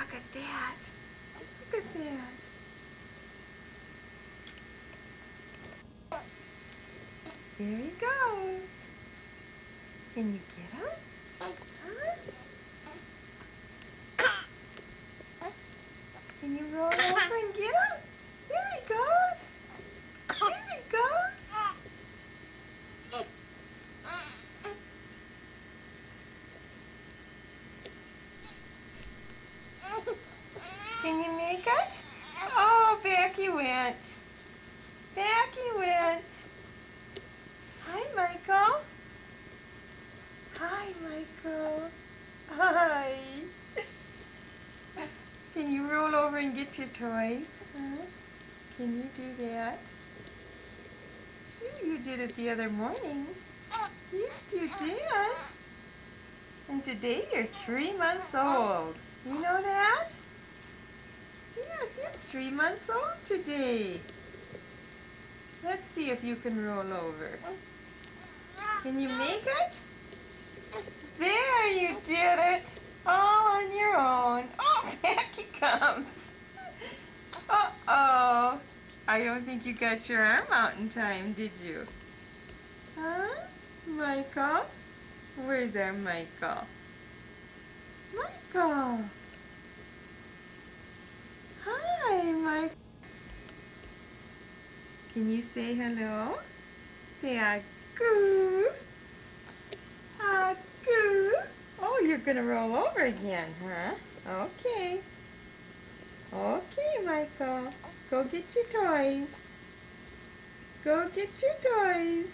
look at that. Look at that. There he goes. Can you get him? Huh? Can you roll over and get him? There he goes. There he goes. Can you make it? Oh, back he went. Back he went. Hi, Michael. Hi, Michael. Hi. Can you roll over and get your toys? Huh? Can you do that? Sure, you did it the other morning. Yes, you did. And today you're 3 months old. You know that? Yes, you're 3 months old today. Let's see if you can roll over. Can you make it? There, you did it. All on your own. Oh, back he comes. Uh-oh. I don't think you got your arm out in time, did you? Huh? Michael? Where's our Michael? Michael! Hi, Michael. Can you say hello? Say agoo. Agoo. Oh, you're going to roll over again, huh? Okay. Okay, Michael. Go get your toys. Go get your toys.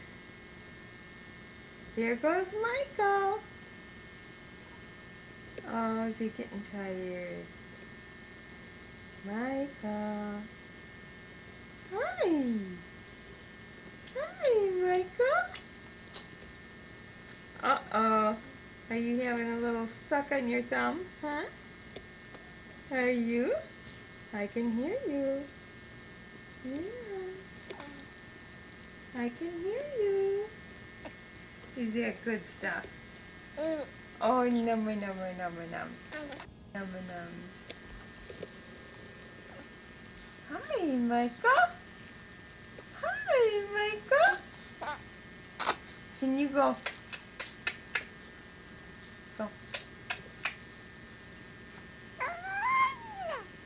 There goes Michael. Oh, is he getting tired? Michael. Hi. Hi, Michael. Uh-oh. Are you having a little suck on your thumb, huh? Are you? I can hear you. Yeah. I can hear you. Is that good stuff? Oh, number, number, number, num. Number, num. Hi, Michael. Hi, Michael. Can you go? Go.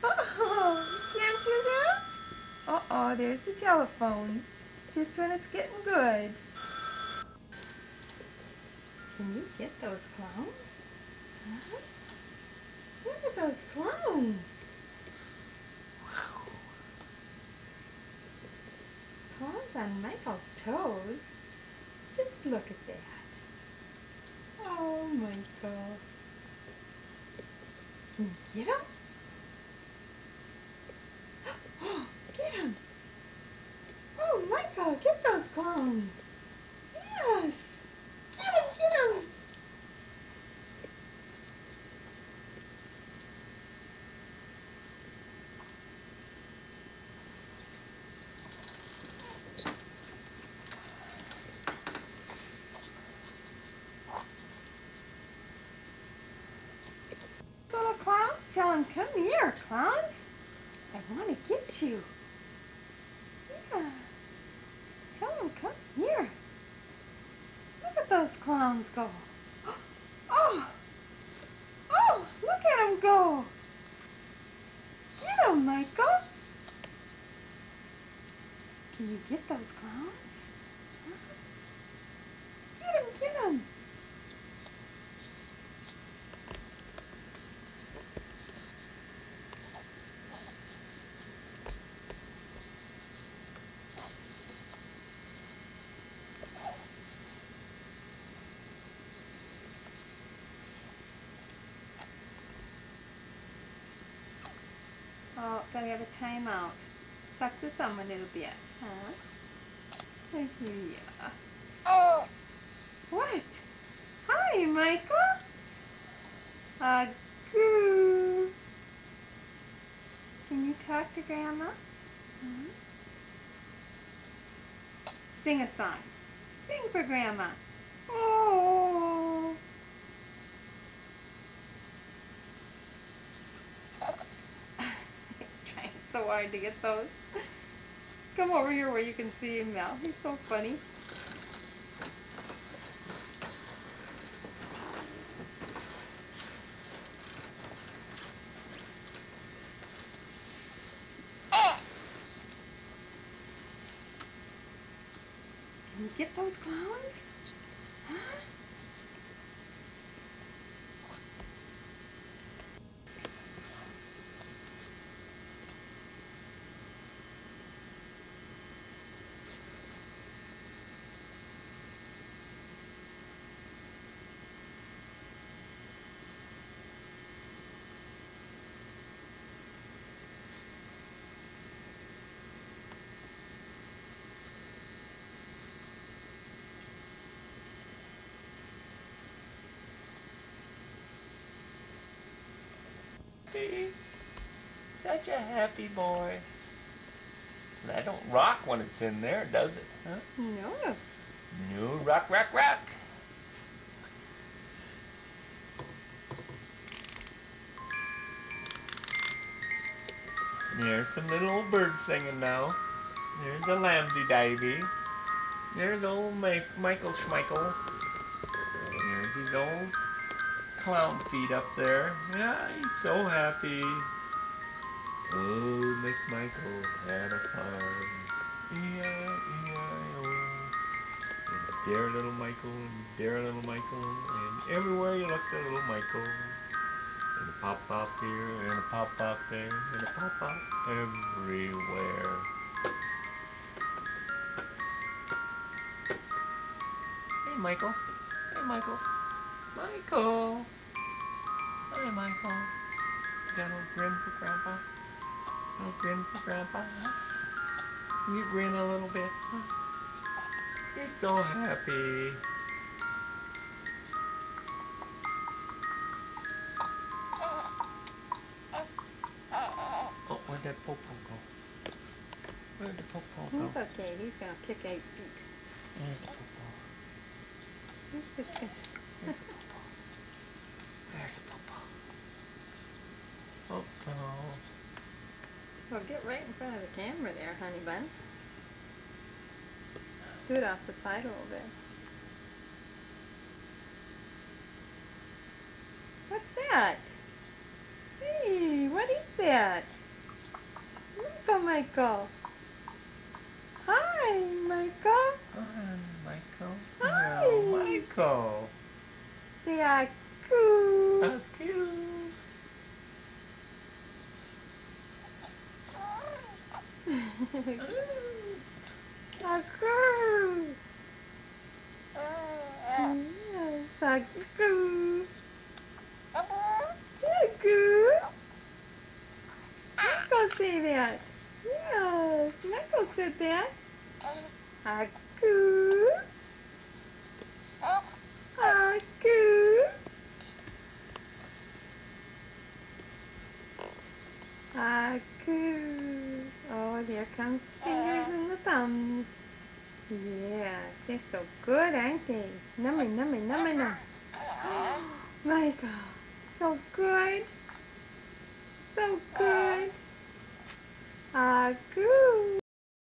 Oh, can't do that? Uh-oh, there's the telephone. Just when it's getting good. Can you get those clowns? Huh? Look at those clowns. Wow. Claws on Michael's toes. Just look at that. Oh, Michael. Can you get him? Oh, get him. Oh, Michael, get those clowns. Yes. Get him, get him. Little clown, tell him, come here, clowns. I want to get you. Yeah. Tell him, come here. Look at those clowns go. Oh, oh, look at them go. Get them, Michael. Can you get those clowns? Huh? Get them, get them. Oh, gotta have a timeout. Suck the thumb a little bit, huh? Here you are. Oh! What? Hi, Michael. Goo. Can you talk to Grandma? Hmm? Sing a song. Sing for Grandma. Oh. so hard to get those. Come over here where you can see him now. He's so funny. Can you get those clowns? Huh? See? Such a happy boy. That don't rock when it's in there, does it? Huh? No. No, rock, rock, rock. There's some little old birds singing now. There's the Lambdy Divey. There's old Michael Schmeichel. There's his old clown feet up there. Yeah, he's so happy. Oh, McMichael had a farm. E-I-E-I-O. And dear little Michael, and dear little Michael, and everywhere you look, there's little Michael. And a pop-pop here, and a pop-pop there, and a pop-pop everywhere. Hey, Michael. Hey, Michael. Michael. Hi, Michael. You got a little grin for Grandpa? A little grin for Grandpa? Huh? You grin a little bit? Huh? You're so happy. Oh, where'd that Popo go? Where'd the Popo go? He's okay. He's going to kick 8 feet. There's the Popo. He's just going There's the Popo. There's the Popo. Oh, no. Well, get right in front of the camera there, honey bun. Do it off the side a little bit. What's that? Hey, what is that? Michael. Hi, Michael. Hi, Michael. Hi. Hello, Michael. Say Aku. Aku. Aku. Yes, Aku. Aku. Michael say that. Yes, Michael said that. Aku. Aku. Aku. Oh, there comes the fingers and the thumbs. Yes, they're so good, aren't they? Nummy, nummy, nummy, num. Michael, so good. So good. Aku.